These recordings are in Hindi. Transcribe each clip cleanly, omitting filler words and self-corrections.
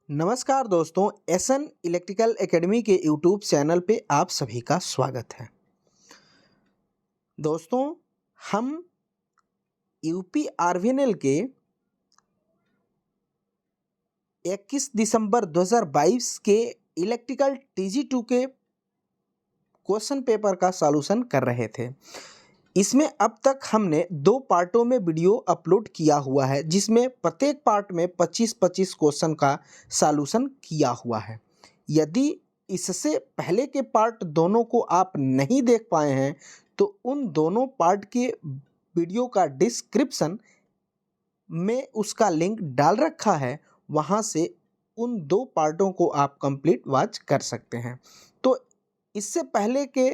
नमस्कार दोस्तों, एसएन इलेक्ट्रिकल एकेडमी के यूट्यूब चैनल पे आप सभी का स्वागत है। दोस्तों, हम यूपी आरवीएनएल के 21 दिसंबर 2022 के इलेक्ट्रिकल टीजी 2 के क्वेश्चन पेपर का सॉल्यूशन कर रहे थे। इसमें अब तक हमने 2 पार्टों में वीडियो अपलोड किया हुआ है, जिसमें प्रत्येक पार्ट में 25-25 क्वेश्चन का सॉल्यूशन किया हुआ है। यदि इससे पहले के पार्ट दोनों को आप नहीं देख पाए हैं तो उन दोनों पार्ट के वीडियो का डिस्क्रिप्शन में उसका लिंक डाल रखा है, वहाँ से उन 2 पार्टों को आप कंप्लीट वॉच कर सकते हैं। तो इससे पहले के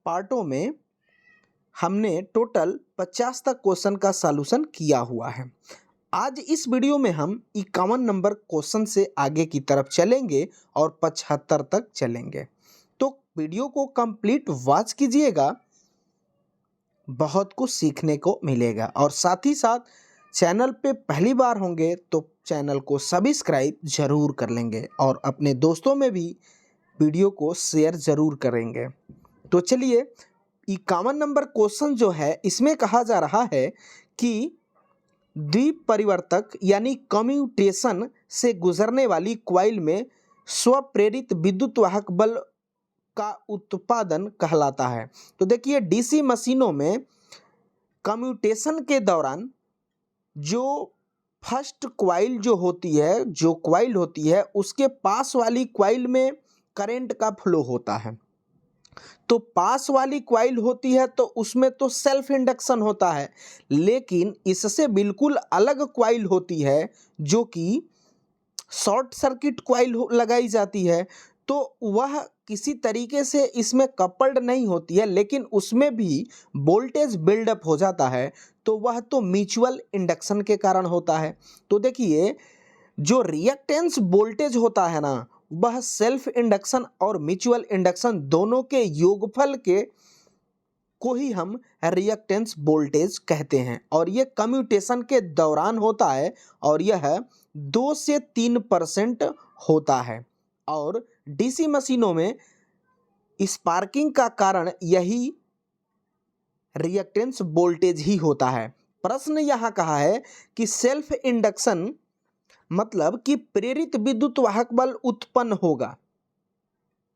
पार्टों में हमने टोटल 50 तक क्वेश्चन का सॉल्यूशन किया हुआ है। आज इस वीडियो में हम 51 नंबर क्वेश्चन से आगे की तरफ चलेंगे और 75 तक चलेंगे। तो वीडियो को कंप्लीट वॉच कीजिएगा, बहुत कुछ सीखने को मिलेगा। और साथ ही साथ चैनल पे पहली बार होंगे तो चैनल को सब्सक्राइब जरूर कर लेंगे और अपने दोस्तों में भी वीडियो को शेयर जरूर करेंगे। तो चलिए, 51 नंबर क्वेश्चन जो है, इसमें कहा जा रहा है कि द्विपरिवर्तक यानी कम्यूटेशन से गुजरने वाली कॉइल में स्वप्रेरित विद्युत वाहक बल का उत्पादन कहलाता है। तो देखिए, डीसी मशीनों में कम्यूटेशन के दौरान जो फर्स्ट कॉइल जो कॉइल होती है उसके पास वाली कॉइल में करंट का फ्लो होता है। तो पास वाली कॉइल होती है तो उसमें तो सेल्फ इंडक्शन होता है, लेकिन इससे बिल्कुल अलग कॉइल होती है जो कि शॉर्ट सर्किट कॉइल लगाई जाती है। तो वह किसी तरीके से इसमें कपल्ड नहीं होती है, लेकिन उसमें भी वोल्टेज बिल्डअप हो जाता है। तो वह तो म्यूचुअल इंडक्शन के कारण होता है। तो देखिए, जो रिएक्टेंस वोल्टेज होता है ना, वह सेल्फ इंडक्शन और म्यूचुअल इंडक्शन दोनों के योगफल के को ही हम रिएक्टेंस वोल्टेज कहते हैं। और यह कम्यूटेशन के दौरान होता है और यह 2 से 3% होता है। और डीसी मशीनों में स्पार्किंग का कारण यही रिएक्टेंस वोल्टेज ही होता है। प्रश्न यहाँ कहा है कि सेल्फ इंडक्शन मतलब कि प्रेरित विद्युत वाहक बल उत्पन्न होगा,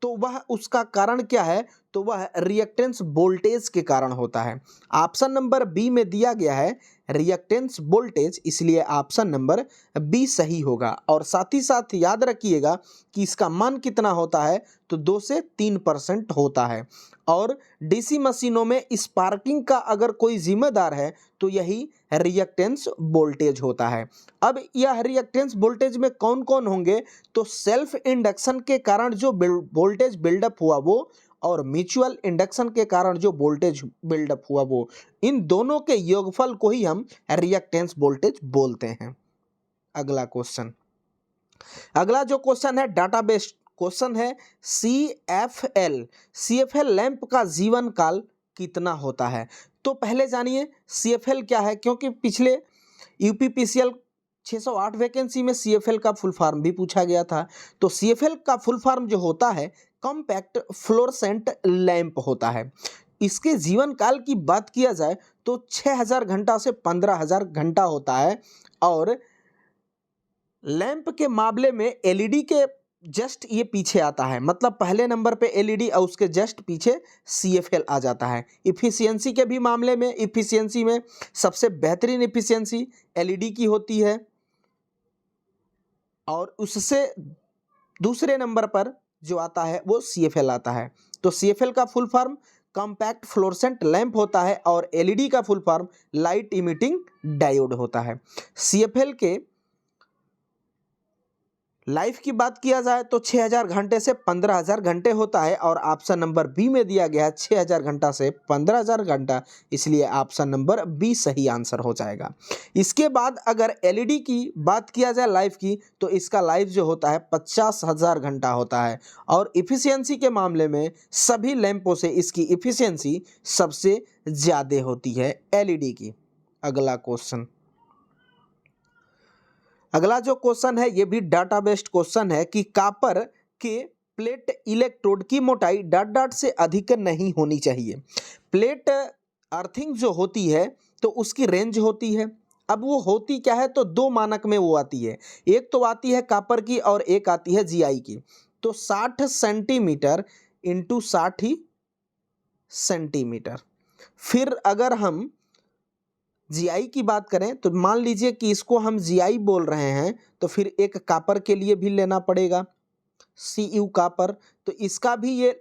तो वह उसका कारण क्या है? तो वह रिएक्टेंस वोल्टेज के कारण होता है। ऑप्शन नंबर बी में दिया गया है रिएक्टेंस वोल्टेज, इसलिए ऑप्शन नंबर बी सही होगा। और साथ ही साथ याद रखिएगा कि इसका मान कितना होता है, तो 2 से 3% होता है। और डीसी मशीनों में स्पार्किंग का अगर कोई जिम्मेदार है तो यही रिएक्टेंस वोल्टेज होता है। अब यह रिएक्टेंस वोल्टेज में कौन कौन होंगे? तो सेल्फ इंडक्शन के कारण जो वोल्टेज बिल्डअप हुआ वो, और म्यूचुअल इंडक्शन के कारण जो वोल्टेज बिल्डअप हुआ वो, इन दोनों के योगफल को ही हम रिएक्टेंस वोल्टेज बोलते हैं। अगला क्वेश्चन, अगला जो क्वेश्चन है डाटाबेस क्वेश्चन है। सीएफएल लैंप का जीवन काल कितना होता है? तो पहले जानिए सीएफएल क्या है, क्योंकि पिछले यूपीपीसीएल 608 वैकेंसी में सीएफएल का फुल फॉर्म भी पूछा गया था। तो सीएफएल का फुल फॉर्म जो होता है कॉम्पैक्ट फ्लोरेसेंट लैंप होता है। इसके जीवन काल की बात किया जाए तो 6000 घंटा से 15000 घंटा होता है। और लैंप के मामले में एलईडी के जस्ट ये पीछे आता है, मतलब पहले नंबर पे एलईडी और उसके जस्ट पीछे सीएफएल आ जाता है। इफिशियंसी के भी मामले में इफिशियंसी में सबसे बेहतरीन इफिशियंसी एलईडी की होती है, और उससे दूसरे नंबर पर जो आता है वो सीएफएल आता है। तो सीएफएल का full form compact fluorescent lamp होता है और एलईडी का full form light emitting diode होता है। सीएफएल के लाइफ की बात किया जाए तो 6000 घंटे से 15000 घंटे होता है, और ऑप्शन नंबर बी में दिया गया है 6000 घंटा से 15000 घंटा, इसलिए ऑप्शन नंबर बी सही आंसर हो जाएगा। इसके बाद अगर एलईडी की बात किया जाए लाइफ की, तो इसका लाइफ जो होता है 50000 घंटा होता है। और इफिशियंसी के मामले में सभी लैंपों से इसकी इफिशियंसी सबसे ज़्यादा होती है एलईडी की। अगला क्वेश्चन, अगला जो क्वेश्चन है ये भी डाटा बेस्ड क्वेश्चन है कि कॉपर के प्लेट इलेक्ट्रोड की मोटाई डॉट डॉट से अधिक नहीं होनी चाहिए। प्लेट अर्थिंग जो होती है तो उसकी रेंज होती है। अब वो होती क्या है, तो दो मानक में वो आती है, एक तो आती है कॉपर की और एक आती है जीआई की। तो 60 सेंटीमीटर इंटू 60 ही सेंटीमीटर। फिर अगर हम जीआई की बात करें तो मान लीजिए कि इसको हम जीआई बोल रहे हैं, तो फिर एक कॉपर के लिए भी लेना पड़ेगा CU कॉपर। तो इसका भी ये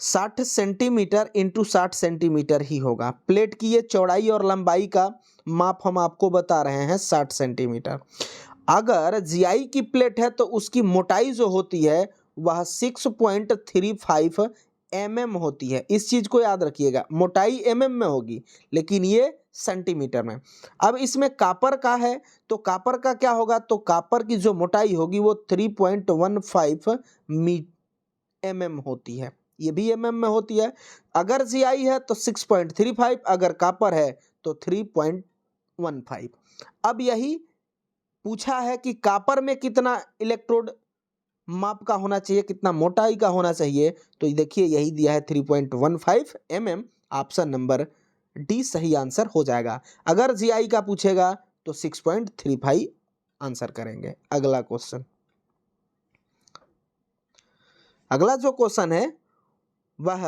60 सेंटीमीटर इंटू 60 सेंटीमीटर ही होगा। प्लेट की ये चौड़ाई और लंबाई का माप हम आपको बता रहे हैं 60 सेंटीमीटर। अगर जीआई की प्लेट है तो उसकी मोटाई जो होती है वह 6.35 mm होती है। इस चीज को याद रखिएगा, मोटाई mm में होगी लेकिन ये सेंटीमीटर में। अब इसमें कॉपर का है तो कॉपर का क्या होगा, तो कॉपर की जो मोटाई होगी वो 3.15 mm होती है, ये भी mm में होती है। अगर जीआई है तो 6.35, अगर कॉपर है तो 3.15। अब यही पूछा है कि कॉपर में कितना इलेक्ट्रोड माप का होना चाहिए, कितना मोटाई का होना चाहिए, तो देखिए यही दिया है 3.15 mm। ऑप्शन नंबर डी सही आंसर हो जाएगा। अगर जीआई का पूछेगा तो 6.35 आंसर करेंगे। अगला क्वेश्चन, अगला जो क्वेश्चन है वह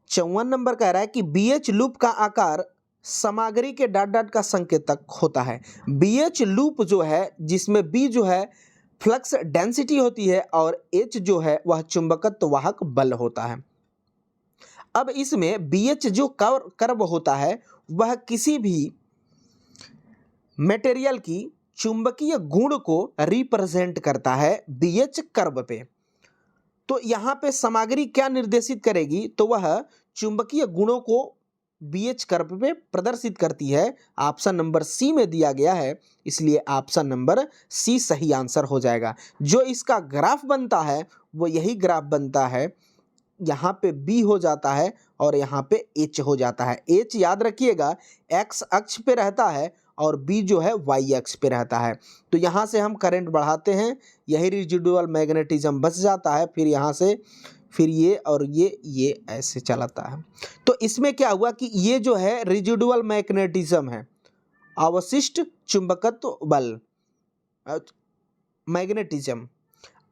54 नंबर कह रहा है कि बीएच लूप का आकार सामग्री के डॉट डॉट का संकेतक होता है। बीएच लूप जो है जिसमें बी जो है फ्लक्स डेंसिटी होती है और एच जो है वह चुंबकत्व वाहक बल होता है। अब इसमें बीएच जो कर्व होता है वह किसी भी मटेरियल की चुंबकीय गुण को रिप्रेजेंट करता है बीएच कर्व पे। तो यहाँ पे सामग्री क्या निर्देशित करेगी, तो वह चुंबकीय गुणों को बीएच कर्व पे प्रदर्शित करती है। ऑप्शन नंबर सी में दिया गया है, इसलिए ऑप्शन नंबर सी सही आंसर हो जाएगा। जो इसका ग्राफ बनता है वो यही ग्राफ बनता है, यहाँ पे बी हो जाता है और यहाँ पे एच हो जाता है। एच याद रखिएगा एक्स अक्ष पे रहता है और बी जो है वाई अक्ष पे रहता है। तो यहाँ से हम करंट बढ़ाते हैं, यही रेजिडुअल मैग्नेटिज्म बच जाता है। फिर यहाँ से फिर ये और ये ऐसे चलाता है। तो इसमें क्या हुआ कि ये जो है रेजिडुअल मैग्नेटिज्म है, अवशिष्ट चुंबकत्व बल मैग्नेटिज्म,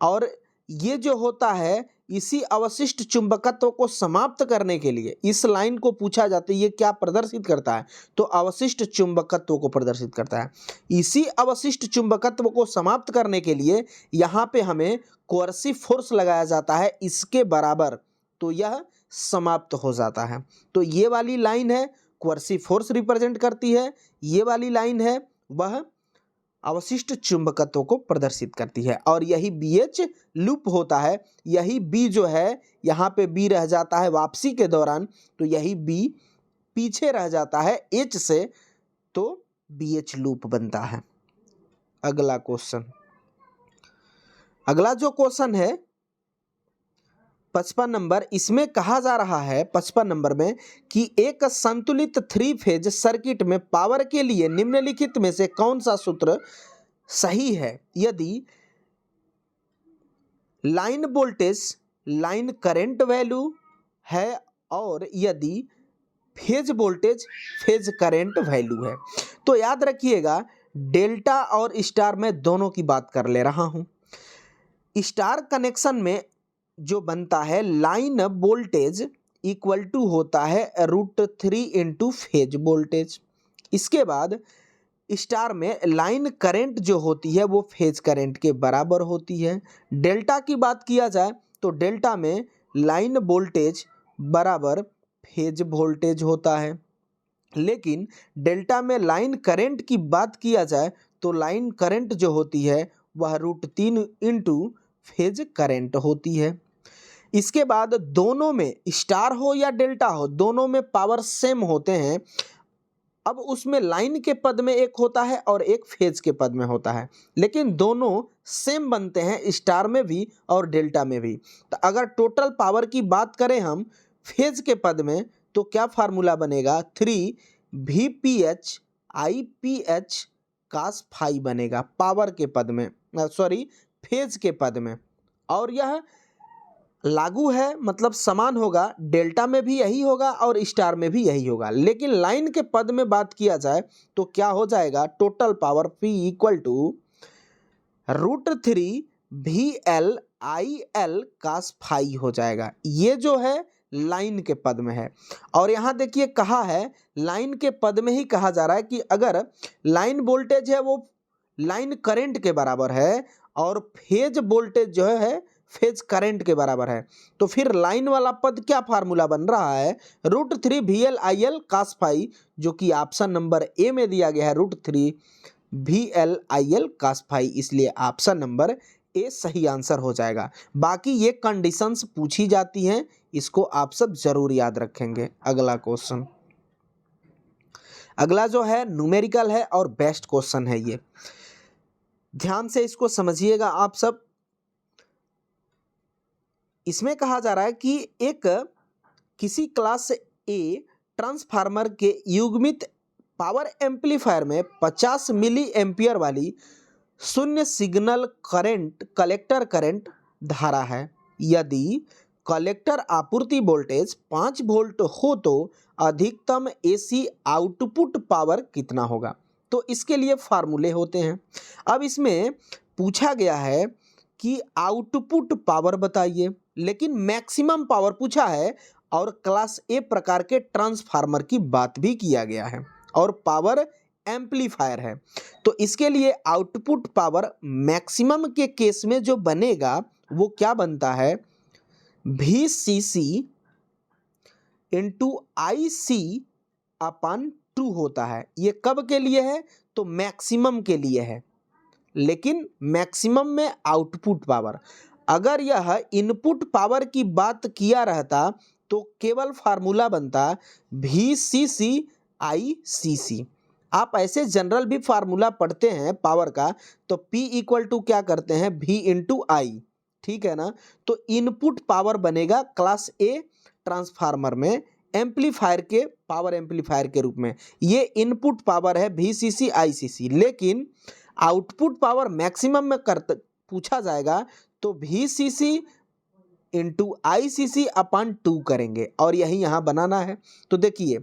और ये जो होता है इसी अवशिष्ट चुंबकत्व को समाप्त करने के लिए इस लाइन को पूछा जाता है ये क्या प्रदर्शित करता है, तो अवशिष्ट चुंबकत्व को प्रदर्शित करता है। इसी अवशिष्ट चुंबकत्व को समाप्त करने के लिए यहाँ पे हमें कोर्सिव फोर्स लगाया जाता है इसके बराबर, तो यह समाप्त हो जाता है। तो ये वाली लाइन है कोर्सिव फोर्स रिप्रेजेंट करती है, ये वाली लाइन है वह अवशिष्ट चुंबकत्व को प्रदर्शित करती है, और यही बीएच लूप होता है। यही बी जो है यहाँ पे बी रह जाता है वापसी के दौरान, तो यही बी पीछे रह जाता है एच से, तो बीएच लूप बनता है। अगला क्वेश्चन, अगला जो क्वेश्चन है 55 नंबर, इसमें कहा जा रहा है 55 नंबर में कि एक संतुलित 3 फेज सर्किट में पावर के लिए निम्नलिखित में से कौन सा सूत्र सही है यदि line voltage line current value है और यदि phase voltage phase current value है। तो याद रखिएगा डेल्टा और स्टार में दोनों की बात कर ले रहा हूं। स्टार कनेक्शन में जो बनता है लाइन वोल्टेज इक्वल टू होता है √3 इंटू फेज वोल्टेज। इसके बाद स्टार में लाइन करंट जो होती है वो फेज करंट के बराबर होती है। डेल्टा की बात किया जाए तो डेल्टा में लाइन वोल्टेज बराबर फेज वोल्टेज होता है, लेकिन डेल्टा में लाइन करंट की बात किया जाए तो लाइन करंट जो होती है वह √3 इंटू फेज करंट होती है। इसके बाद दोनों में स्टार हो या डेल्टा हो दोनों में पावर सेम होते हैं। अब उसमें लाइन के पद में एक होता है और एक फेज के पद में होता है, लेकिन दोनों सेम बनते हैं स्टार में भी और डेल्टा में भी। तो अगर टोटल पावर की बात करें हम फेज के पद में तो क्या फार्मूला बनेगा 3 VPH IPH cos phi बनेगा पावर के पद में, सॉरी फेज के पद में। और यह लागू है मतलब समान होगा, डेल्टा में भी यही होगा और स्टार में भी यही होगा। लेकिन लाइन के पद में बात किया जाए तो क्या हो जाएगा, total power P equal to √3 VL/IL cos phi हो जाएगा। ये जो है लाइन के पद में है। और यहाँ देखिए कहा है लाइन के पद में ही कहा जा रहा है कि अगर लाइन वोल्टेज है वो लाइन करंट के बराबर है और फेज वोल्टेज जो है फेज करंट के बराबर है, तो फिर लाइन वाला पद क्या फार्मूला बन रहा है, √3 VL/IL cos phi, जो कि ऑप्शन नंबर ए में दिया गया है √3 VL/IL cos phi, इसलिए ऑप्शन नंबर ए सही आंसर हो जाएगा। बाकी ये कंडीशंस पूछी जाती हैं, इसको आप सब जरूर याद रखेंगे। अगला क्वेश्चन, अगला जो है न्यूमेरिकल है और बेस्ट क्वेश्चन है, ये ध्यान से इसको समझिएगा आप सब। इसमें कहा जा रहा है कि एक किसी क्लास ए ट्रांसफार्मर के युग्मित पावर एम्पलीफायर में 50 मिली एम्पियर वाली शून्य सिग्नल करंट कलेक्टर करंट धारा है। यदि कलेक्टर आपूर्ति वोल्टेज 5 वोल्ट हो तो अधिकतम एसी आउटपुट पावर कितना होगा। तो इसके लिए फार्मूले होते हैं। अब इसमें पूछा गया है कि आउटपुट पावर बताइए, लेकिन मैक्सिमम पावर पूछा है और क्लास ए प्रकार के ट्रांसफार्मर की बात भी किया गया है और पावर एम्पलीफायर है। तो इसके लिए आउटपुट पावर मैक्सिमम के केस में जो बनेगा वो क्या बनता है, VCC इंटू IC/2 होता है। ये कब के लिए है, तो मैक्सिमम के लिए है, लेकिन मैक्सिमम में आउटपुट पावर। अगर यह इनपुट पावर की बात किया रहता तो केवल फार्मूला बनता VCC/ICC। आप ऐसे जनरल भी फार्मूला पढ़ते हैं पावर का, तो P इक्वल टू क्या करते हैं, V इंटू I, ठीक है ना। तो इनपुट पावर बनेगा क्लास ए ट्रांसफार्मर में एम्पलीफायर के पावर एम्पलीफायर के रूप में, ये इनपुट पावर है VCC/ICC। लेकिन आउटपुट पावर मैक्सिमम में पूछा जाएगा तो VCC इंटू ICC/2 करेंगे और यही यहाँ बनाना है। तो देखिए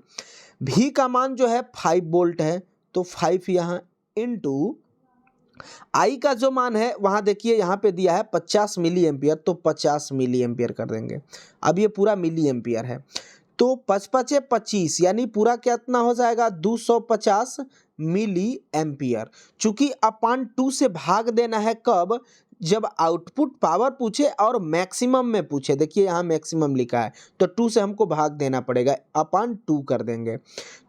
V का मान जो है 5 वोल्ट है, तो 5 यहाँ इंटू I का जो मान है वहाँ देखिए यहाँ पे दिया है 50 मिली एम्पियर, तो 50 मिली एम्पियर कर देंगे। अब ये पूरा मिली एम्पियर है, तो 5×5 = 25, यानी पूरा कितना हो जाएगा, 250 मिली एम्पियर। चूंकि अपान 2 से भाग देना है कब, जब आउटपुट पावर पूछे और मैक्सिमम में पूछे। देखिए यहाँ मैक्सिमम लिखा है तो 2 से हमको भाग देना पड़ेगा, अपान 2 कर देंगे।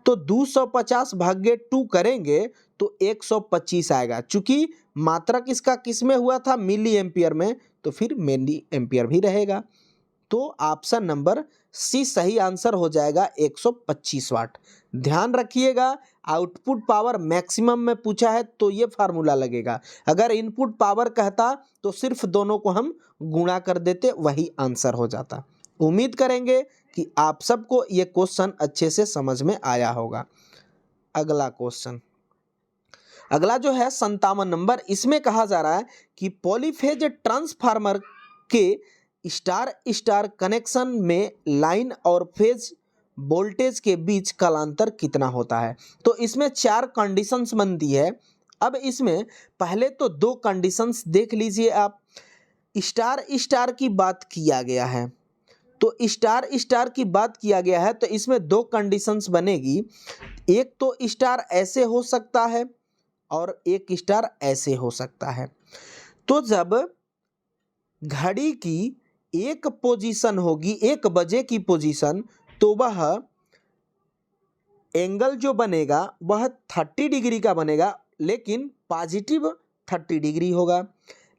तो 250 भागे 2 करेंगे तो 125 आएगा। चूंकि मात्रक इसका किस में हुआ था, मिली एम्पियर में, तो फिर मिली एम्पियर भी रहेगा। तो ऑप्शन नंबर सी सही आंसर हो जाएगा 125 वाट। ध्यान रखिएगा आउटपुट पावर मैक्सिमम में पूछा है तो ये फार्मूला लगेगा। अगर इनपुट पावर कहता तो सिर्फ दोनों को हम गुणा कर देते, वही आंसर हो जाता। उम्मीद करेंगे कि आप सबको ये क्वेश्चन अच्छे से समझ में आया होगा। अगला क्वेश्चन, अगला जो है 57 नंबर, इसमें कहा जा रहा है कि पॉलीफेज ट्रांसफार्मर के स्टार स्टार कनेक्शन में लाइन और फेज वोल्टेज के बीच कालांतर कितना होता है। तो इसमें 4 कंडीशंस बनती है। अब इसमें पहले तो 2 कंडीशंस देख लीजिए आप। स्टार स्टार की बात किया गया है, तो स्टार स्टार की बात किया गया है तो इसमें 2 कंडीशंस बनेगी। एक तो स्टार ऐसे हो सकता है और एक स्टार ऐसे हो सकता है। तो जब घड़ी की एक पोजीशन होगी 1 बजे की पोजीशन, तो वह एंगल जो बनेगा वह 30 डिग्री का बनेगा, लेकिन पॉजिटिव 30 डिग्री होगा।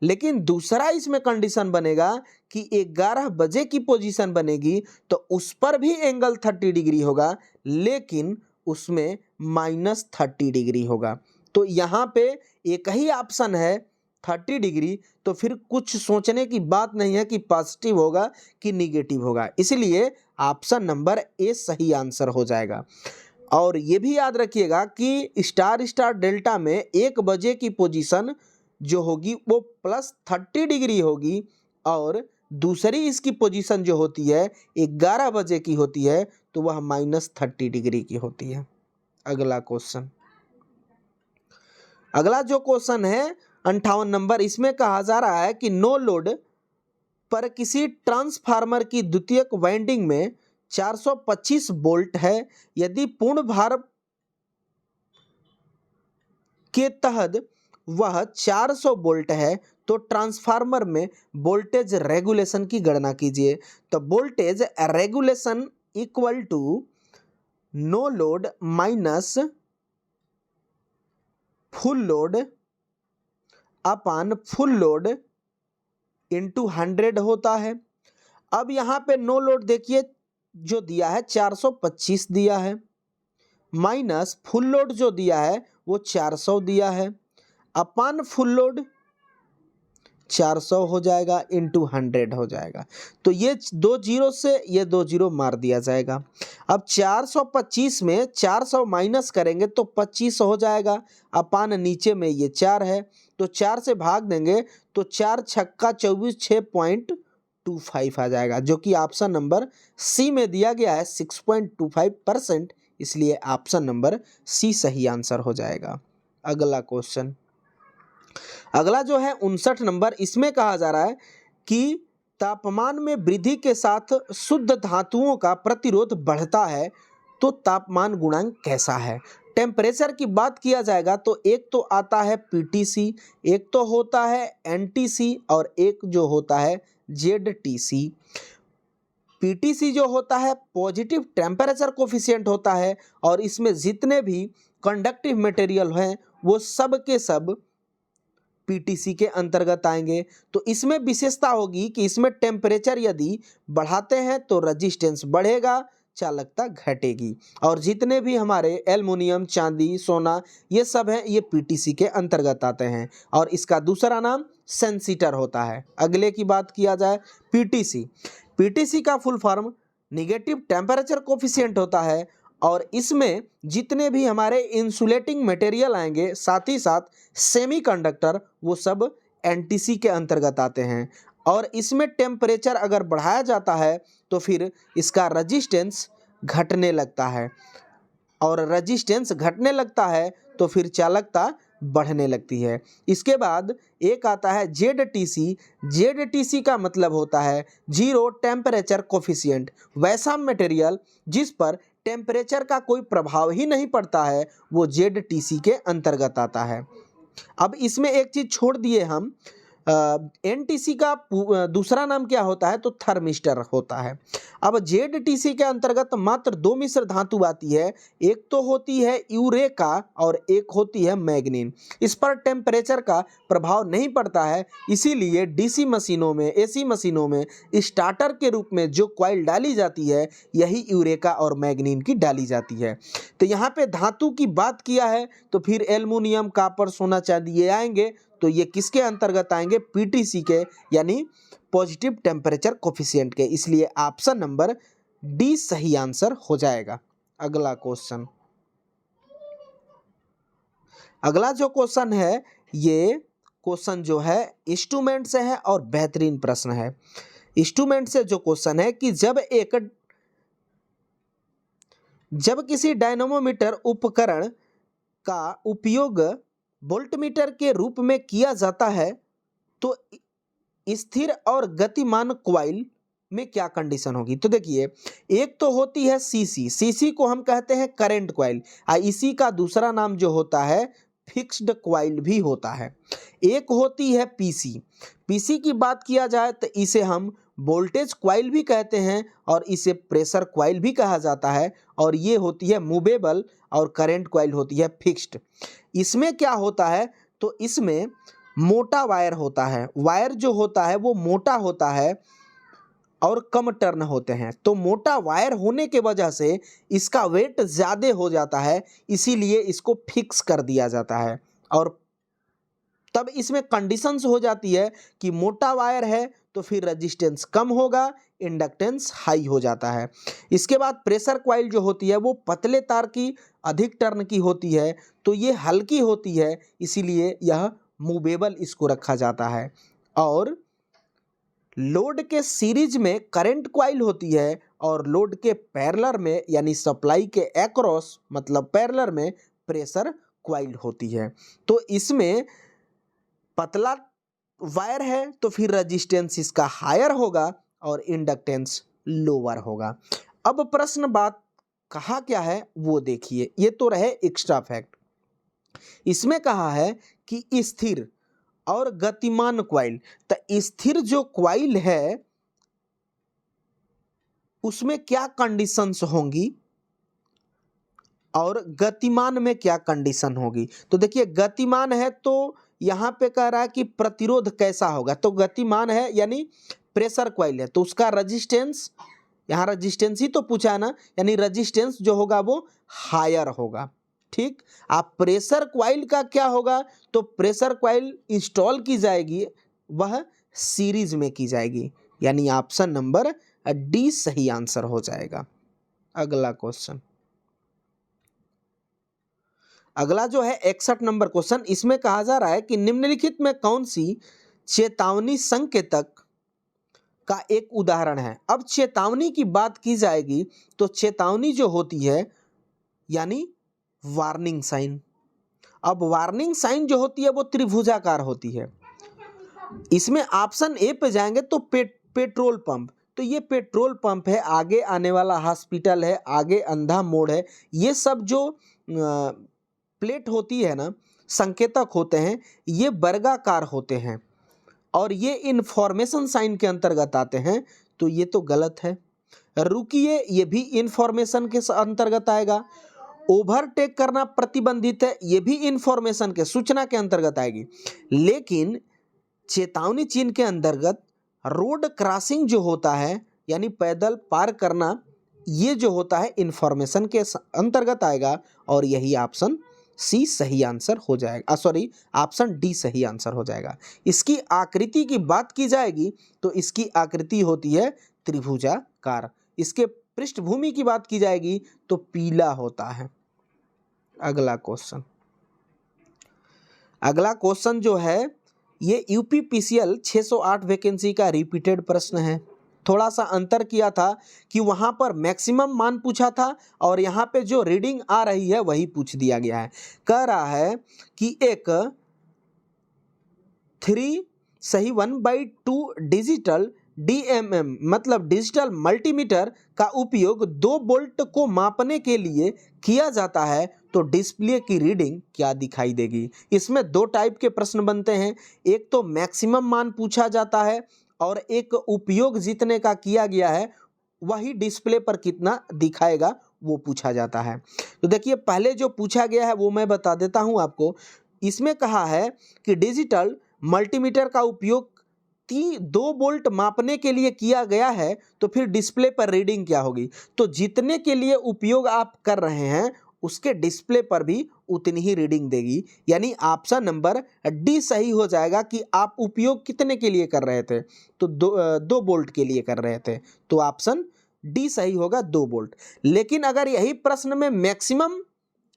लेकिन दूसरा इसमें कंडीशन बनेगा कि 11 बजे की पोजीशन बनेगी तो उस पर भी एंगल 30 डिग्री होगा, लेकिन उसमें -30 डिग्री होगा। तो यहाँ पे एक ही ऑप्शन है 30 डिग्री, तो फिर कुछ सोचने की बात नहीं है कि पॉजिटिव होगा कि निगेटिव होगा। इसलिए ऑप्शन नंबर ए सही आंसर हो जाएगा। और ये भी याद रखिएगा कि स्टार स्टार डेल्टा में 1 बजे की पोजीशन जो होगी वो +30 डिग्री होगी और दूसरी इसकी पोजीशन जो होती है 11 बजे की होती है तो वह -30 डिग्री की होती है। अगला क्वेश्चन, अगला जो क्वेश्चन है 58 नंबर, इसमें कहा जा रहा है कि नो लोड पर किसी ट्रांसफार्मर की द्वितीयक वाइंडिंग में 425 वोल्ट है। यदि पूर्ण भार के तहत वह 400 वोल्ट है तो ट्रांसफार्मर में वोल्टेज रेगुलेशन की गणना कीजिए। तो voltage regulation equal to no load minus full load upon full load into 100 होता है। अब यहाँ पे नो लोड देखिए जो दिया है 425 दिया है, माइनस फुल लोड जो दिया है वो 400 दिया है, अपॉन फुल लोड 400 हो जाएगा, इंटू 100 हो जाएगा। तो ये 2 जीरो से ये 2 जीरो मार दिया जाएगा। अब 425 में 400 माइनस करेंगे तो 25 हो जाएगा, अपॉन नीचे में ये 4 है तो 4 से भाग देंगे तो 4 छक्का 24 6.25 आ जाएगा, जो कि ऑप्शन नंबर सी में दिया गया है 6.25%, इसलिए ऑप्शन नंबर सी सही आंसर हो जाएगा। अगला क्वेश्चन, अगला जो है 59 नंबर, इसमें कहा जा रहा है कि तापमान में वृद्धि के साथ शुद्ध धातुओं का प्रतिरोध बढ़ता है तो तापमान गुणांक कैसा है। टेम्परेचर की बात किया जाएगा तो एक तो आता है पीटीसी, एक तो होता है एनटीसी और एक जो होता है जेडटीसी। पीटीसी जो होता है पॉजिटिव टेम्परेचर कोफिशिएंट होता है और इसमें जितने भी कंडक्टिव मटेरियल हैं वो सब के सब पीटीसी के अंतर्गत आएंगे। तो इसमें विशेषता होगी कि इसमें टेम्परेचर यदि बढ़ाते हैं तो रेजिस्टेंस बढ़ेगा, चालकता घटेगी, और जितने भी हमारे एल्युमिनियम, चांदी, सोना ये सब हैं ये पीटीसी के अंतर्गत आते हैं और इसका दूसरा नाम सेंसिटर होता है। अगले की बात किया जाए पीटीसी, पीटीसी का full form negative temperature coefficient होता है और इसमें जितने भी हमारे इंसुलेटिंग मटेरियल आएंगे साथ ही साथ सेमीकंडक्टर वो सब एनटीसी के अंतर्गत आते हैं और इसमें टेम्परेचर अगर बढ़ाया जाता है तो फिर इसका रेजिस्टेंस घटने लगता है और रेजिस्टेंस घटने लगता है तो फिर चालकता बढ़ने लगती है। इसके बाद एक आता है जेडटीसी, जेडटीसी का मतलब होता है जीरो टेम्परेचर कोफिशिएंट, वैसा मटेरियल जिस पर टेम्परेचर का कोई प्रभाव ही नहीं पड़ता है वो जेडटीसी के अंतर्गत आता है। अब इसमें एक चीज़ छोड़ दिए हम, एनटीसी का दूसरा नाम क्या होता है तो थर्मिस्टर होता है। अब जेडटीसी के अंतर्गत मात्र 2 मिश्र धातु आती है, एक तो होती है यूरेका और एक होती है मैग्नीन। इस पर टेम्परेचर का प्रभाव नहीं पड़ता है, इसीलिए डीसी मशीनों में, एसी मशीनों में स्टार्टर के रूप में जो कॉइल डाली जाती है यही यूरेका और मैग्नीन की डाली जाती है। तो यहाँ पे धातु की बात किया है तो फिर एल्युमिनियम, कापर, सोना, चांदी ये आएंगे, तो ये किसके अंतर्गत आएंगे, पीटीसी के, यानी पॉजिटिव टेम्परेचर कोफिशिएंट के, इसलिए ऑप्शन नंबर डी सही आंसर हो जाएगा। अगला क्वेश्चन, अगला जो क्वेश्चन है ये क्वेश्चन जो है इंस्ट्रूमेंट से है और बेहतरीन प्रश्न है। इंस्ट्रूमेंट से जो क्वेश्चन है कि जब किसी डायनेमोमीटर उपकरण का उपयोग वोल्टमीटर के रूप में किया जाता है तो स्थिर और गतिमान कॉइल में क्या कंडीशन होगी। तो देखिए एक तो होती है सीसी, सीसी को हम कहते हैं करंट कॉइल, इसी का दूसरा नाम जो होता है फिक्स्ड कॉइल भी होता है। एक होती है पीसी, पीसी की बात किया जाए तो इसे हम वोल्टेज कॉइल भी कहते हैं और इसे प्रेशर कॉइल भी कहा जाता है, और ये होती है मूवेबल और करंट कॉइल होती है फिक्स्ड। इसमें क्या होता है तो इसमें मोटा वायर होता है, वायर जो होता है वो मोटा होता है और कम टर्न होते हैं, तो मोटा वायर होने के वजह से इसका वेट ज़्यादा हो जाता है, इसीलिए इसको फिक्स कर दिया जाता है। और तब इसमें कंडीशंस हो जाती है कि मोटा वायर है तो फिर रेजिस्टेंस कम होगा, इंडक्टेंस हाई हो जाता है। इसके बाद प्रेशर कॉइल जो होती है वो पतले तार की अधिक टर्न की होती है, तो ये हल्की होती है, इसीलिए यह मूवेबल इसको रखा जाता है। और लोड के सीरीज में करंट कॉइल होती है और लोड के पैरेलल में यानी सप्लाई के अक्रॉस मतलब पैरेलल में प्रेशर कॉइल होती है। तो इसमें पतला वायर है तो फिर रेजिस्टेंस इसका हायर होगा और इंडक्टेंस लोअर होगा। अब प्रश्न बात कहा क्या है वो देखिए, ये तो रहे एक्स्ट्रा फैक्ट। इसमें कहा है कि स्थिर और गतिमान कॉइल, तो स्थिर जो कॉइल है उसमें क्या कंडीशंस होंगी और गतिमान में क्या कंडीशन होगी। तो देखिए गतिमान है तो यहाँ पे कह रहा है कि प्रतिरोध कैसा होगा, तो गतिमान है यानी प्रेशर कॉइल है तो उसका रेजिस्टेंस, यहाँ रेजिस्टेंस ही तो पूछा है ना, यानी रेजिस्टेंस जो होगा वो हायर होगा। ठीक, आप प्रेशर कॉइल का क्या होगा, तो प्रेशर कॉइल इंस्टॉल की जाएगी वह सीरीज में की जाएगी, यानी ऑप्शन नंबर डी सही आंसर हो जाएगा। अगला क्वेश्चन, अगला जो है 61 नंबर क्वेश्चन, इसमें कहा जा रहा है कि निम्नलिखित में कौन सी चेतावनी संकेतक का एक उदाहरण है। अब चेतावनी की बात की जाएगी तो चेतावनी जो होती है यानी वार्निंग साइन। अब वार्निंग साइन जो होती है वो त्रिभुजाकार होती है। इसमें ऑप्शन ए पे जाएंगे तो पेट्रोल पंप, तो ये पेट्रोल पंप है, आगे आने वाला हॉस्पिटल है, आगे अंधा मोड़ है, ये सब जो प्लेट होती है ना, संकेतक होते हैं, ये वर्गाकार होते हैं और ये इंफॉर्मेशन साइन के अंतर्गत आते हैं, तो ये तो गलत है। रुकिए, ये भी इंफॉर्मेशन के अंतर्गत आएगा। ओवरटेक करना प्रतिबंधित है, ये भी इंफॉर्मेशन के सूचना के अंतर्गत आएगी। लेकिन चेतावनी चिन्ह के अंतर्गत रोड क्रॉसिंग जो होता है यानी पैदल पार करना, ये जो होता है इंफॉर्मेशन के अंतर्गत आएगा और यही ऑप्शन सी सही आंसर हो जाएगा, सॉरी ऑप्शन डी सही आंसर हो जाएगा। इसकी आकृति की बात की जाएगी तो इसकी आकृति होती है त्रिभुजाकार। इसके पृष्ठभूमि की बात की जाएगी तो पीला होता है। अगला क्वेश्चन, अगला क्वेश्चन जो है ये यूपीपीसीएल 608 वैकेंसी का रिपीटेड प्रश्न है। थोड़ा सा अंतर किया था कि वहाँ पर मैक्सिमम मान पूछा था और यहाँ पे जो रीडिंग आ रही है वही पूछ दिया गया है। कह रहा है कि एक 1/2 डिजिटल DMM मतलब डिजिटल मल्टीमीटर का उपयोग 2 वोल्ट को मापने के लिए किया जाता है, तो डिस्प्ले की रीडिंग क्या दिखाई देगी। इसमें 2 टाइप के प्रश्न बनते हैं, एक तो मैक्सिमम मान पूछा जाता है और एक उपयोग जितने का किया गया है वही डिस्प्ले पर कितना दिखाएगा वो पूछा जाता है। तो देखिए पहले जो पूछा गया है वो मैं बता देता हूँ आपको। इसमें कहा है कि डिजिटल मल्टीमीटर का उपयोग 2 वोल्ट मापने के लिए किया गया है, तो फिर डिस्प्ले पर रीडिंग क्या होगी। तो जितने के लिए उपयोग आप कर रहे हैं उसके डिस्प्ले पर भी उतनी ही रीडिंग देगी, यानी ऑप्शन नंबर डी सही हो जाएगा कि आप उपयोग कितने के लिए कर रहे थे, तो 2 वोल्ट के लिए कर रहे थे, तो ऑप्शन डी सही होगा 2 वोल्ट। लेकिन अगर यही प्रश्न में मैक्सिमम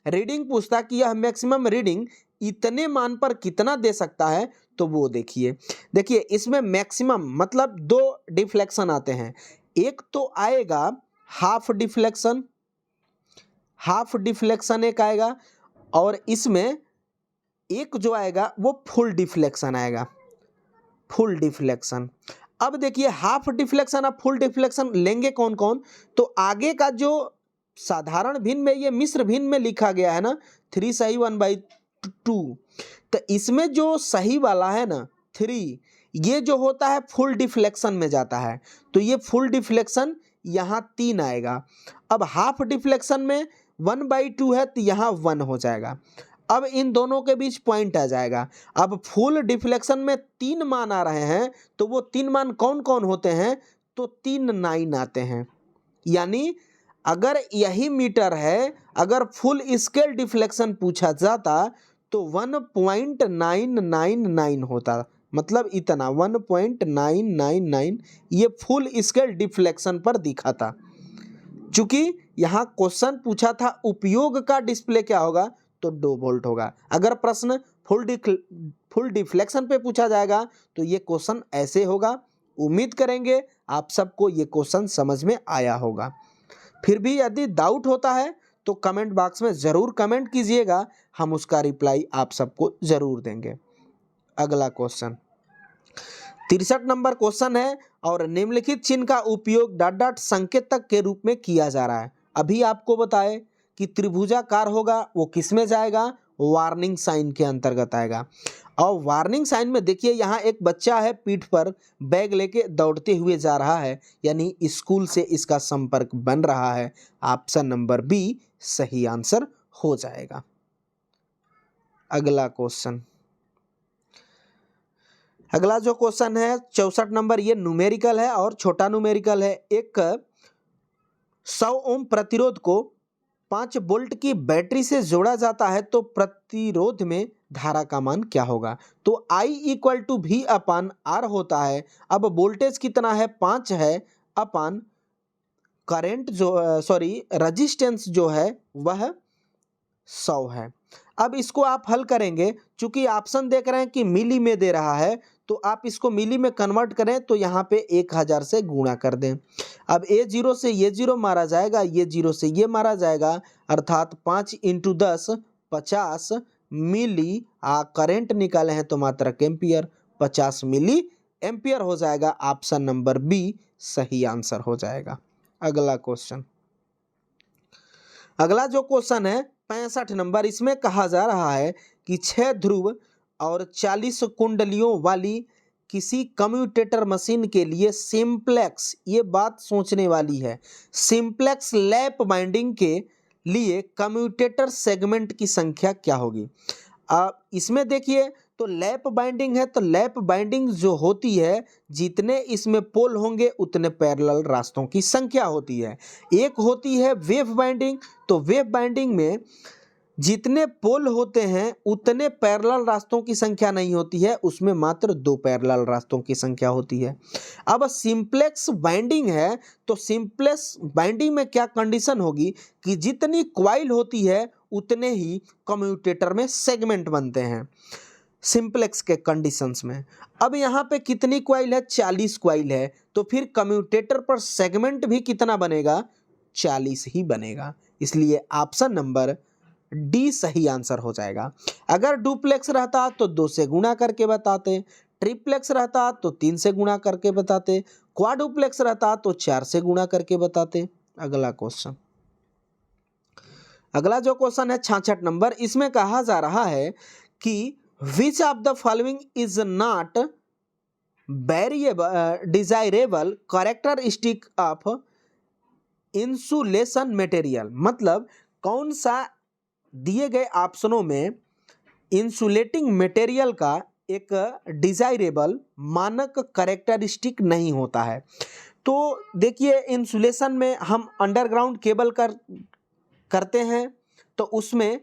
रीडिंग पूछता कि यह मैक्सिमम रीडिंग इतने मान पर कितना दे सकता है, तो वो देखिए इसमें मैक्सिमम मतलब 2 डिफ्लेक्शन आते हैं। एक तो आएगा हाफ डिफ्लेक्शन एक आएगा और इसमें एक जो आएगा वो फुल डिफ्लेक्शन आएगा, फुल डिफ्लेक्शन। अब देखिए हाफ डिफ्लेक्शन और फुल डिफ्लेक्शन लेंगे कौन कौन, तो आगे का जो साधारण भिन्न में, ये मिश्र भिन्न में लिखा गया है ना 3 सही 1/2, तो इसमें जो सही वाला है ना 3, ये जो होता है फुल डिफ्लेक्शन में जाता है, तो ये फुल डिफ्लेक्शन यहाँ 3 आएगा। अब हाफ डिफ्लेक्शन में 1/2 है तो यहाँ 1 हो जाएगा। अब इन दोनों के बीच पॉइंट आ जाएगा। अब फुल डिफ्लेक्शन में 3 मान आ रहे हैं, तो वो 3 मान कौन कौन होते हैं, तो 3 9 आते हैं। यानी अगर यही मीटर है, अगर फुल स्केल डिफ्लेक्शन पूछा जाता तो 1.999 होता, मतलब इतना 1.999 ये फुल स्केल डिफ्लेक्शन पर दिखा था। चूंकि यहाँ क्वेश्चन पूछा था उपयोग का डिस्प्ले क्या होगा, तो 2 वोल्ट होगा। अगर प्रश्न फुल डिफ्लेक्शन पे पूछा जाएगा तो ये क्वेश्चन ऐसे होगा। उम्मीद करेंगे आप सबको ये क्वेश्चन समझ में आया होगा। फिर भी यदि डाउट होता है तो कमेंट बॉक्स में ज़रूर कमेंट कीजिएगा, हम उसका रिप्लाई आप सबको ज़रूर देंगे। अगला क्वेश्चन 63 नंबर क्वेश्चन है और निम्नलिखित चिन्ह का उपयोग डॉट डॉट संकेतक के रूप में किया जा रहा है। अभी आपको बताए कि त्रिभुजाकार होगा वो किस में जाएगा, वार्निंग साइन के अंतर्गत आएगा। और वार्निंग साइन में देखिए यहाँ एक बच्चा है पीठ पर बैग लेके दौड़ते हुए जा रहा है, यानी स्कूल से इसका संपर्क बन रहा है। ऑप्शन नंबर बी सही आंसर हो जाएगा। अगला क्वेश्चन, अगला जो क्वेश्चन है 64 नंबर, ये न्यूमेरिकल है और छोटा न्यूमेरिकल है। एक 100 ओम प्रतिरोध को 5 वोल्ट की बैटरी से जोड़ा जाता है तो प्रतिरोध में धारा का मान क्या होगा। तो I = V/R होता है। अब वोल्टेज कितना है, 5 है, अपान करंट जो रेजिस्टेंस जो है वह 100 है। अब इसको आप हल करेंगे, चूंकि ऑप्शन देख रहे हैं कि मिली में दे रहा है तो आप इसको मिली में कन्वर्ट करें तो यहाँ पे 1000 से गुणा कर दें। अब ये 0 से ये 0 मारा जाएगा, ये 0 से ये मारा जाएगा, अर्थात 5 × 10 50 मिली करंट निकाले हैं तो मात्रक एम्पियर, 50 मिली एम्पियर हो जाएगा। ऑप्शन नंबर बी सही आंसर हो जाएगा। अगला क्वेश्चन, अगला जो क्वेश्चन है 65 नंबर, इसमें कहा जा रहा है कि 6 ध्रुव और 40 कुंडलियों वाली किसी कम्यूटेटर मशीन के लिए सिंप्लेक्स, ये बात सोचने वाली है, सिंप्लेक्स लैप बाइंडिंग के लिए कम्यूटेटर सेगमेंट की संख्या क्या होगी। इसमें देखिए तो लैप बाइंडिंग है, तो लैप बाइंडिंग जो होती है जितने इसमें पोल होंगे उतने पैरेलल रास्तों की संख्या होती है। एक होती है वेव बाइंडिंग, तो वेव बाइंडिंग में जितने पोल होते हैं उतने पैरेलल रास्तों की संख्या नहीं होती है, उसमें मात्र 2 पैरेलल रास्तों की संख्या होती है। अब सिंप्लेक्स बाइंडिंग है तो सिंप्लेक्स बाइंडिंग में क्या कंडीशन होगी कि जितनी क्वाइल होती है उतने ही कम्यूटेटर में सेगमेंट बनते हैं सिंप्लेक्स के कंडीशंस में। अब यहाँ पे कितनी क्वाइल है, 40 क्वाइल है, तो फिर कम्यूटेटर पर सेगमेंट भी कितना बनेगा, 40 ही बनेगा। इसलिए ऑप्शन नंबर डी सही आंसर हो जाएगा। अगर डुप्लेक्स रहता तो 2 से गुणा करके बताते, ट्रिप्लेक्स रहता तो 3 से गुणा करके बताते, क्वाडुप्लेक्स रहता तो 4 से गुणा करके बताते। अगला क्वेश्चन, अगला जो क्वेश्चन है 66 नंबर, इसमें कहा जा रहा है कि which of the following is not desirable characteristic of insulation material, मतलब कौन सा दिए गए ऑप्शनों में इंसुलेटिंग मटेरियल का एक डिजायरेबल मानक कैरेक्टरिस्टिक नहीं होता है। तो देखिए इंसुलेशन में हम अंडरग्राउंड केबल करते हैं तो उसमें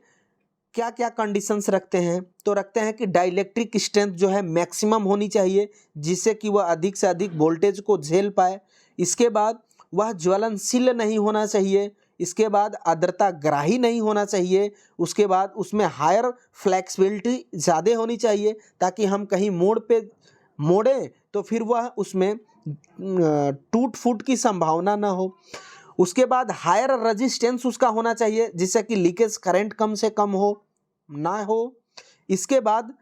क्या क्या कंडीशंस रखते हैं, तो रखते हैं कि डाइलेक्ट्रिक स्ट्रेंथ जो है मैक्सिमम होनी चाहिए जिससे कि वह अधिक से अधिक वोल्टेज को झेल पाए। इसके बाद वह ज्वलनशील नहीं होना चाहिए। इसके बाद आर्द्रता ग्राही नहीं होना चाहिए। उसके बाद उसमें हायर फ्लेक्सिबिलिटी ज़्यादा होनी चाहिए ताकि हम कहीं मोड़ें तो फिर वह उसमें टूट फूट की संभावना ना हो। उसके बाद हायर रेजिस्टेंस उसका होना चाहिए जिससे कि लीकेज करंट कम से कम ना हो। इसके बाद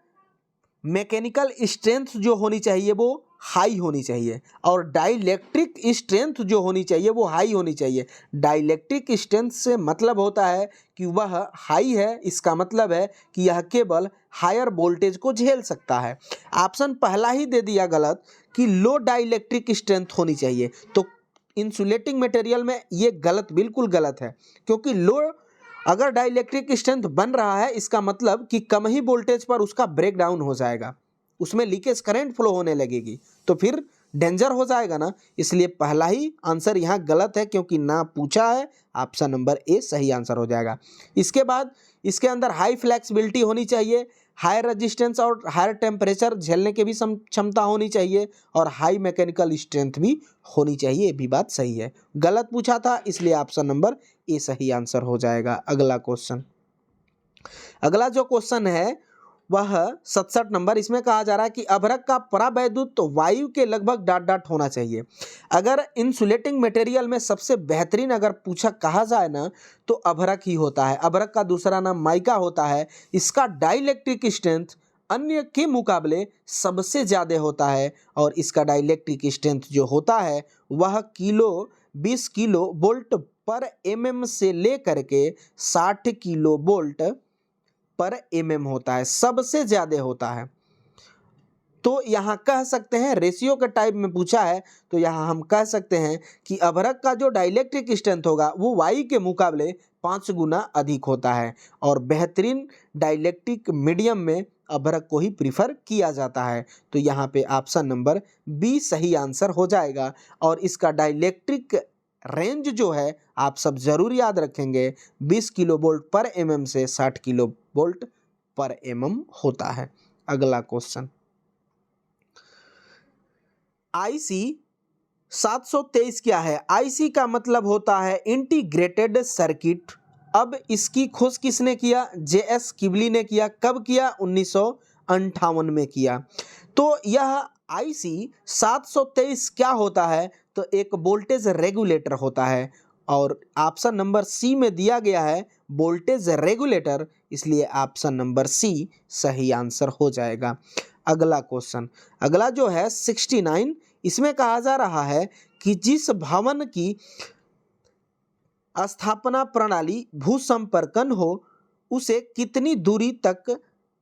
मैकेनिकल स्ट्रेंथ जो होनी चाहिए वो हाई होनी चाहिए और डाइलेक्ट्रिक स्ट्रेंथ जो होनी चाहिए वो हाई होनी चाहिए। डाइलेक्ट्रिक स्ट्रेंथ से मतलब होता है कि वह हाई है, इसका मतलब है कि यह केबल हायर वोल्टेज को झेल सकता है। ऑप्शन पहला ही दे दिया गलत कि लो डाइलेक्ट्रिक स्ट्रेंथ होनी चाहिए, तो इंसुलेटिंग मटेरियल में ये गलत, बिल्कुल गलत है, क्योंकि लो अगर डाइलेक्ट्रिक स्ट्रेंथ बन रहा है इसका मतलब कि कम ही वोल्टेज पर उसका ब्रेक डाउन हो जाएगा, उसमें लीकेज करंट फ्लो होने लगेगी तो फिर डेंजर हो जाएगा ना। इसलिए पहला ही आंसर यहाँ गलत है क्योंकि ना पूछा है। ऑप्शन नंबर ए सही आंसर हो जाएगा। इसके बाद इसके अंदर हाई फ्लेक्सिबिलिटी होनी चाहिए। हाई रेजिस्टेंस और हायर टेम्परेचर झेलने की भी क्षमता होनी चाहिए और हाई मैकेनिकल स्ट्रेंथ भी होनी चाहिए, ये भी बात सही है। गलत पूछा था इसलिए ऑप्शन नंबर ए सही आंसर हो जाएगा। अगला क्वेश्चन, अगला जो क्वेश्चन है वह 67 नंबर, इसमें कहा जा रहा है कि अभ्रक का परावैद्युत तो वायु के लगभग डॉट डॉट होना चाहिए। अगर इंसुलेटिंग मटेरियल में सबसे बेहतरीन अगर पूछा कहा जाए ना तो अभ्रक ही होता है। अभ्रक का दूसरा नाम माइका होता है। इसका डाइलेक्ट्रिक स्ट्रेंथ अन्य के मुकाबले सबसे ज़्यादा होता है और इसका डाइलेक्ट्रिक स्ट्रेंथ जो होता है वह 20 किलो वोल्ट पर एमएम से लेकर के 60 किलो वोल्ट पर एमएम होता है, सबसे ज्यादा होता है। तो यहाँ कह सकते हैं रेशियो के टाइप में पूछा है तो यहाँ हम कह सकते हैं कि अभ्रक का जो डाइलेक्ट्रिक स्ट्रेंथ होगा वो वायु के मुकाबले 5 गुना अधिक होता है और बेहतरीन डाइलेक्ट्रिक मीडियम में अभ्रक को ही प्रीफर किया जाता है। तो यहाँ पे ऑप्शन नंबर बी सही आंसर हो जाएगा और इसका डाइलेक्ट्रिक रेंज जो है आप सब जरूर याद रखेंगे, 20 किलो वोल्ट पर एमएम से 60 किलो वोल्ट पर एमएम होता है। अगला क्वेश्चन, आईसी 723 क्या है? आईसी का मतलब होता है इंटीग्रेटेड सर्किट। अब इसकी खोज किसने किया? जेएस किबली ने किया। कब किया? 1958 में किया। तो यह आईसी 723 क्या होता है? तो एक वोल्टेज रेगुलेटर होता है और ऑप्शन नंबर सी में दिया गया है वोल्टेज रेगुलेटर, इसलिए ऑप्शन नंबर सी सही आंसर हो जाएगा। अगला क्वेश्चन, अगला जो है 69, इसमें कहा जा रहा है कि जिस भवन की स्थापना प्रणाली भूसंपर्कन हो उसे कितनी दूरी तक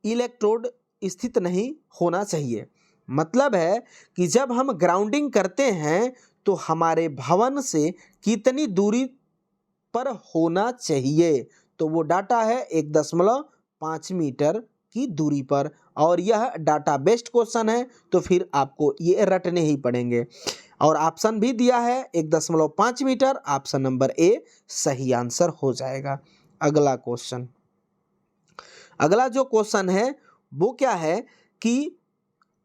इलेक्ट्रोड स्थित नहीं होना चाहिए। मतलब है कि जब हम ग्राउंडिंग करते हैं तो हमारे भवन से कितनी दूरी पर होना चाहिए। तो वो डाटा है 1.5 मीटर की दूरी पर और यह डाटा बेस्ड क्वेश्चन है तो फिर आपको ये रटने ही पड़ेंगे और ऑप्शन भी दिया है 1.5 मीटर। ऑप्शन नंबर ए सही आंसर हो जाएगा। अगला क्वेश्चन, अगला जो क्वेश्चन है वो क्या है कि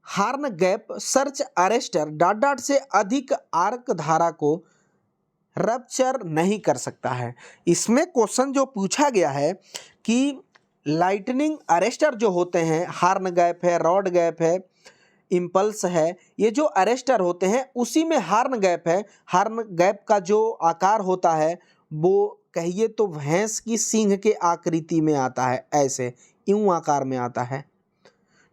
horn gap search arrester dot dot से अधिक आर्क धारा को रप्चर नहीं कर सकता है। इसमें क्वेश्चन जो पूछा गया है कि लाइटनिंग अरेस्टर जो होते हैं, हार्न गैप है, रॉड गैप है, इम्पल्स है, ये जो अरेस्टर होते हैं उसी में हार्न गैप है। हार्न गैप का जो आकार होता है वो कहिए तो भैंस की सींग के आकृति में आता है, ऐसे यूं आकार में आता है।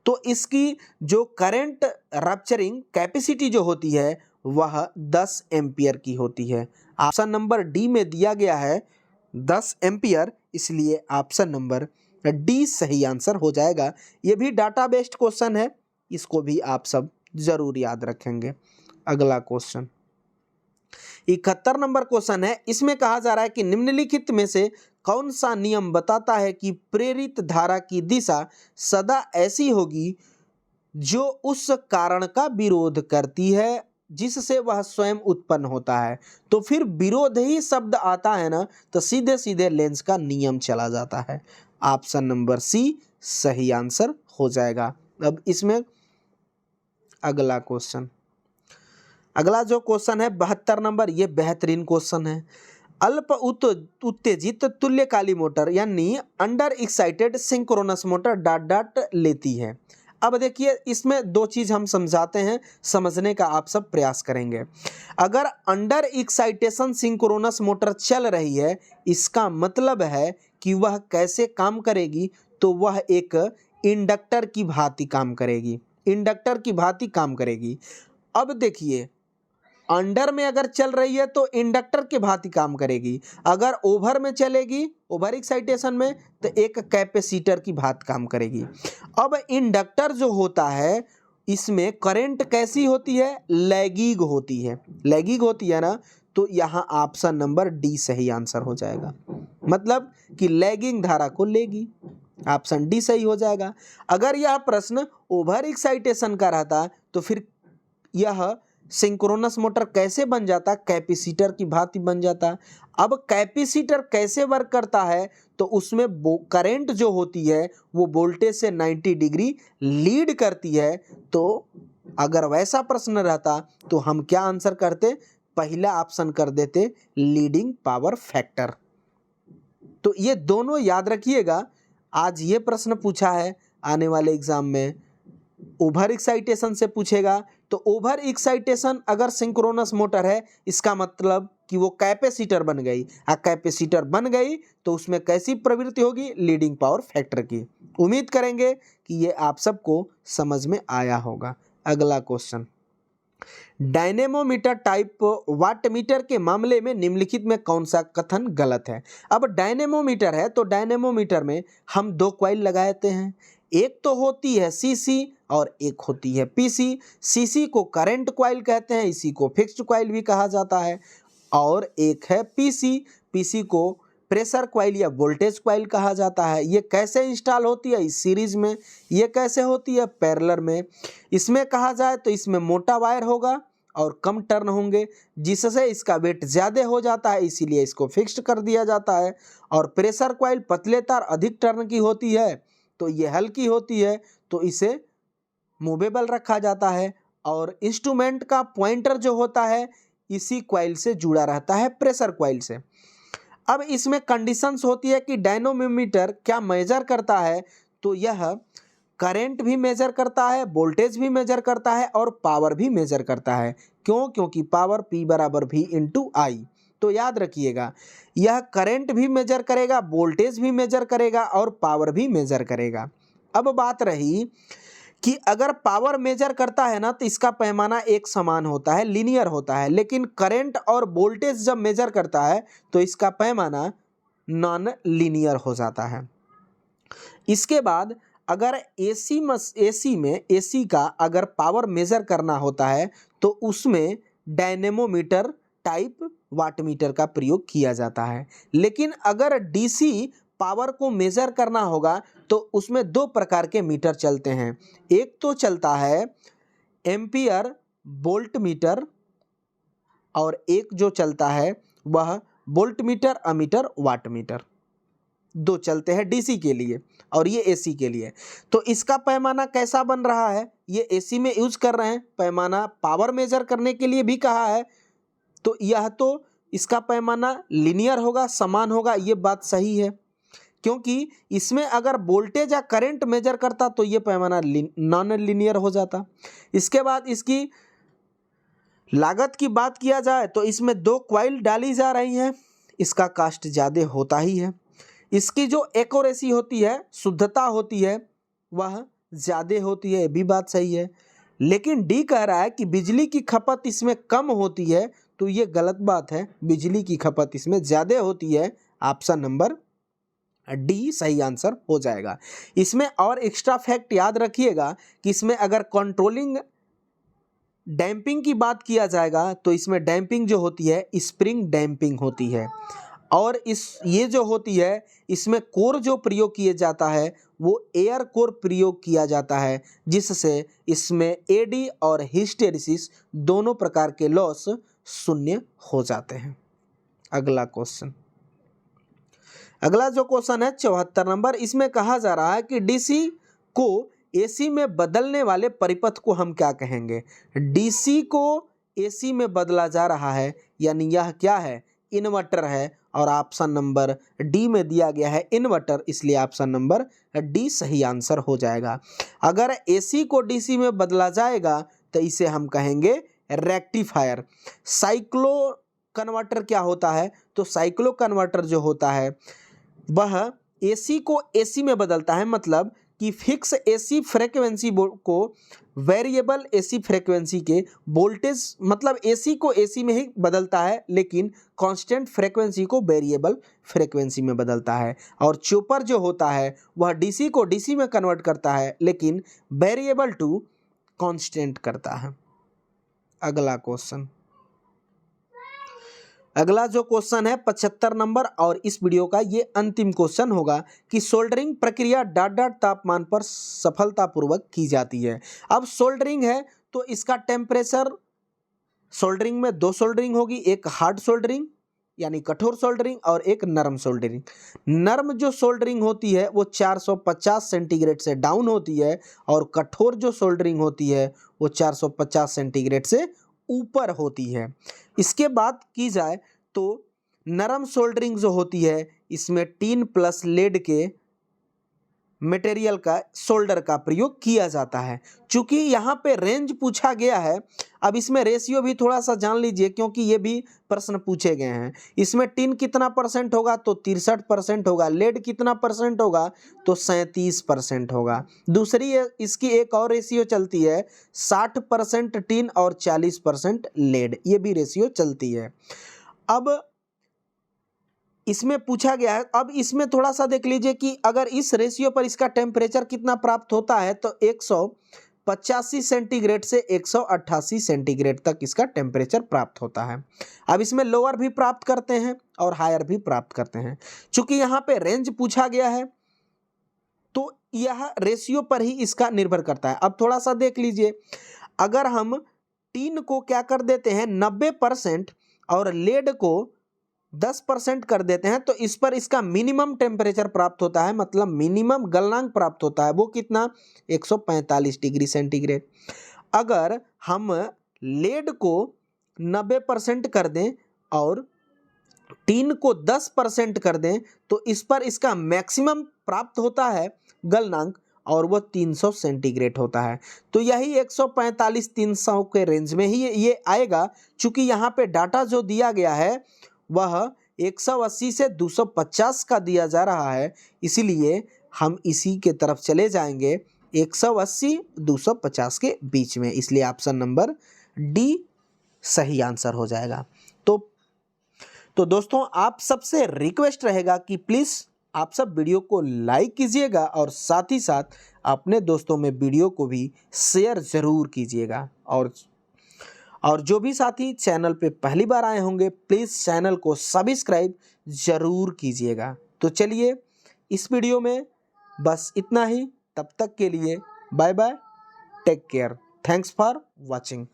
तो इसकी जो करंट रप्चरिंग कैपेसिटी जो होती है वह 10 एम्पियर की होती है। ऑप्शन नंबर डी में दिया गया है 10 एम्पियर, इसलिए ऑप्शन नंबर डी सही आंसर हो जाएगा। ये भी डाटा बेस्ड क्वेश्चन है, इसको भी आप सब जरूर याद रखेंगे। अगला क्वेश्चन 71 नंबर क्वेश्चन है, इसमें कहा जा रहा है कि निम्नलिखित में से कौन सा नियम बताता है कि प्रेरित धारा की दिशा सदा ऐसी होगी जो उस कारण का विरोध करती है जिससे वह स्वयं उत्पन्न होता है। तो फिर विरोध ही शब्द आता है ना तो सीधे सीधे लेंस का नियम चला जाता है। ऑप्शन नंबर सी सही आंसर हो जाएगा। अब इसमें अगला क्वेश्चन, अगला जो क्वेश्चन है 72 नंबर, ये बेहतरीन क्वेश्चन है। अल्प उत्तेजित तुल्यकाली मोटर यानी under excited synchronous motor dot dot लेती है। अब देखिए इसमें दो चीज हम समझाते हैं, समझने का आप सब प्रयास करेंगे। अगर अंडर एक्साइटेशन सिंक्रोनस मोटर चल रही है इसका मतलब है कि वह कैसे काम करेगी, तो वह एक इंडक्टर की भांति काम करेगी, इंडक्टर की भांति काम करेगी। अब देखिए अंडर में अगर चल रही है तो इंडक्टर के भांति काम करेगी, अगर ओवर में चलेगी ओवर एक्साइटेशन में तो एक कैपेसिटर की भांति काम करेगी। अब इंडक्टर जो होता है इसमें करंट कैसी होती है? लैगिंग होती है, लैगिंग होती है ना, तो यहाँ ऑप्शन नंबर डी सही आंसर हो जाएगा। मतलब कि लैगिंग धारा को लेगी, ऑप्शन डी सही हो जाएगा। अगर यह प्रश्न ओवर एक्साइटेशन का रहता तो फिर यह सिंक्रोनस मोटर कैसे बन जाता, कैपेसिटर की भांति बन जाता। अब कैपेसिटर कैसे वर्क करता है, तो उसमें करंट जो होती है वो वोल्टेज से 90 डिग्री लीड करती है। तो अगर वैसा प्रश्न रहता तो हम क्या आंसर करते, पहला ऑप्शन कर देते, लीडिंग पावर फैक्टर। तो ये दोनों याद रखिएगा। आज ये प्रश्न पूछा है आने वाले एग्जाम में, ओवर एक्साइटेशन से पूछेगा। तो ओवर एक्साइटेशन अगर सिंक्रोनस मोटर है, इसका मतलब कि वो कैपेसिटर बन गई। कैपेसिटर बन गई तो उसमें कैसी प्रवृत्ति होगी, लीडिंग पावर फैक्टर की। उम्मीद करेंगे कि ये आप सबको समझ में आया होगा। अगला क्वेश्चन, डायनेमोमीटर टाइप वाटमीटर के मामले में निम्नलिखित में कौन सा कथन गलत है। अब डायनेमोमीटर है तो डायनेमोमीटर में हम दो कॉइल लगाते हैं, एक तो होती है सीसी और एक होती है पीसी। सीसी को करंट कॉइल कहते हैं, इसी को फिक्स्ड कॉइल भी कहा जाता है। और एक है पीसी, पीसी को प्रेशर कॉइल या वोल्टेज कॉइल कहा जाता है। ये कैसे इंस्टॉल होती है, इस सीरीज में। ये कैसे होती है, पैरेलल में। इसमें कहा जाए तो इसमें मोटा वायर होगा और कम टर्न होंगे, जिससे इसका वेट ज़्यादा हो जाता है, इसीलिए इसको फिक्स्ड कर दिया जाता है। और प्रेशर कॉइल पतले तार अधिक टर्न की होती है, तो ये हल्की होती है, तो इसे मूवेबल रखा जाता है। और इंस्ट्रूमेंट का पॉइंटर जो होता है इसी कॉइल से जुड़ा रहता है, प्रेशर कॉइल से। अब इसमें कंडीशंस होती है कि डायनेमोमीटर क्या मेजर करता है, तो यह करंट भी मेजर करता है, वोल्टेज भी मेजर करता है और पावर भी मेजर करता है। क्यों, क्योंकि पावर P बराबर V/I। तो याद रखिएगा, यह करंट भी मेजर करेगा, वोल्टेज भी मेजर करेगा और पावर भी मेजर करेगा। अब बात रही कि अगर पावर मेजर करता है ना, तो इसका पैमाना एक समान होता है, लीनियर होता है। लेकिन करंट और वोल्टेज जब मेजर करता है तो इसका पैमाना नॉन लीनियर हो जाता है। इसके बाद अगर एसी का अगर पावर मेजर करना होता है तो उसमें डायनेमोमीटर टाइप वाटमीटर का प्रयोग किया जाता है। लेकिन अगर डीसी पावर को मेजर करना होगा तो उसमें दो प्रकार के मीटर चलते हैं। एक तो चलता है एम्पियर वोल्ट मीटर और एक जो चलता है वह voltmeter, ammeter, wattmeter. दो चलते हैं डीसी के लिए और ये एसी के लिए। तो इसका पैमाना कैसा बन रहा है, ये एसी में यूज कर रहे हैं। पैमाना पावर मेजर करने के लिए भी कहा है, तो यह तो इसका पैमाना लीनियर होगा, समान होगा, ये बात सही है। क्योंकि इसमें अगर वोल्टेज या करंट मेजर करता तो ये पैमाना नॉन लीनियर हो जाता। इसके बाद इसकी लागत की बात किया जाए तो इसमें दो कॉइल डाली जा रही हैं, इसका कास्ट ज़्यादा होता ही है। इसकी जो एक्यूरेसी होती है, शुद्धता होती है, वह ज़्यादा होती है, ये भी बात सही है। लेकिन डी कह रहा है कि बिजली की खपत इसमें कम होती है, तो ये गलत बात है। बिजली की खपत इसमें ज़्यादा होती है। ऑप्शन नंबर डी सही आंसर हो जाएगा। इसमें और एक्स्ट्रा फैक्ट याद रखिएगा कि इसमें अगर कंट्रोलिंग डैम्पिंग की बात किया जाएगा तो इसमें डैम्पिंग जो होती है स्प्रिंग डैम्पिंग होती है। और ये जो होती है इसमें कोर जो प्रयोग किया जाता है वो एयर कोर प्रयोग किया जाता है, जिससे इसमें एडी और हिस्टेरिसिस दोनों प्रकार के लॉस शून्य हो जाते हैं। अगला क्वेश्चन, अगला जो क्वेश्चन है 74 नंबर, इसमें कहा जा रहा है कि डीसी को एसी में बदलने वाले परिपथ को हम क्या कहेंगे। डीसी को एसी में बदला जा रहा है, यानी यह क्या है, इन्वर्टर है। और ऑप्शन नंबर डी में दिया गया है इन्वर्टर, इसलिए ऑप्शन नंबर डी सही आंसर हो जाएगा। अगर एसी को डीसी में बदला जाएगा तो इसे हम कहेंगे रेक्टिफायर। साइक्लो कन्वर्टर क्या होता है, तो साइक्लो कन्वर्टर जो होता है वह एसी को एसी में बदलता है, मतलब कि फिक्स एसी फ्रीक्वेंसी को वेरिएबल एसी फ्रीक्वेंसी के वोल्टेज, मतलब एसी को एसी में ही बदलता है लेकिन कांस्टेंट फ्रीक्वेंसी को वेरिएबल फ्रीक्वेंसी में बदलता है। और चॉपर जो होता है वह डीसी को डीसी में कन्वर्ट करता है लेकिन वेरिएबल टू कांस्टेंट करता है। अगला क्वेश्चन, अगला जो क्वेश्चन है 75 नंबर और इस वीडियो का ये अंतिम क्वेश्चन होगा कि सोल्डरिंग प्रक्रिया डॉट डॉट तापमान पर सफलतापूर्वक की जाती है। अब सोल्डरिंग है तो इसका टेम्परेचर सोल्डरिंग में दो सोल्डरिंग होगी, एक हार्ड सोल्डरिंग यानी कठोर सोल्डरिंग और एक नरम सोल्डरिंग। नरम जो सोल्डरिंग होती है वो 450 सेंटीग्रेड से डाउन होती है और कठोर जो सोल्डरिंग होती है वो 450 सेंटीग्रेड से ऊपर होती है। इसके बात की जाए तो नरम सोल्डरिंग जो होती है इसमें टीन प्लस लेड के मटेरियल का सोल्डर का प्रयोग किया जाता है। चूंकि यहाँ पे रेंज पूछा गया है, अब इसमें रेशियो भी थोड़ा सा जान लीजिए क्योंकि ये भी प्रश्न पूछे गए हैं। इसमें टीन कितना परसेंट होगा तो 63% होगा, लेड कितना परसेंट होगा तो 37% होगा। दूसरी इसकी एक और रेशियो चलती है 60% टीन और 40% लेड, ये भी रेशियो चलती है। अब इसमें पूछा गया है, अब इसमें थोड़ा सा देख लीजिए कि अगर इस रेशियो पर इसका टेम्परेचर कितना प्राप्त होता है तो 185 सेंटीग्रेड से 188 सेंटीग्रेड तक इसका टेम्परेचर प्राप्त होता है। अब इसमें लोअर भी प्राप्त करते हैं और हायर भी प्राप्त करते हैं। चूंकि यहाँ पे रेंज पूछा गया है तो यह रेशियो पर ही इसका निर्भर करता है। अब थोड़ा सा देख लीजिए, अगर हम टीन को क्या कर देते हैं 90% और लेड को 10% कर देते हैं तो इस पर इसका मिनिमम टेम्परेचर प्राप्त होता है, मतलब मिनिमम गलनांक प्राप्त होता है। वो कितना 145 डिग्री सेंटीग्रेड। अगर हम लेड को 90% कर दें और टीन को 10% कर दें तो इस पर इसका मैक्सिमम प्राप्त होता है गलनांक और वो 300 सेंटीग्रेड होता है। तो यही 145-300 के रेंज में ही ये आएगा। चूंकि यहाँ पे डाटा जो दिया गया है वह 180 से 250 का दिया जा रहा है, इसीलिए हम इसी के तरफ चले जाएंगे 180-250 के बीच में, इसलिए ऑप्शन नंबर डी सही आंसर हो जाएगा। तो दोस्तों आप सबसे रिक्वेस्ट रहेगा कि प्लीज़ आप सब वीडियो को लाइक कीजिएगा और साथ ही साथ अपने दोस्तों में वीडियो को भी शेयर ज़रूर कीजिएगा। और जो भी साथी चैनल पे पहली बार आए होंगे प्लीज़ चैनल को सब्सक्राइब ज़रूर कीजिएगा। तो चलिए इस वीडियो में बस इतना ही, तब तक के लिए bye bye, take care, thanks for watching.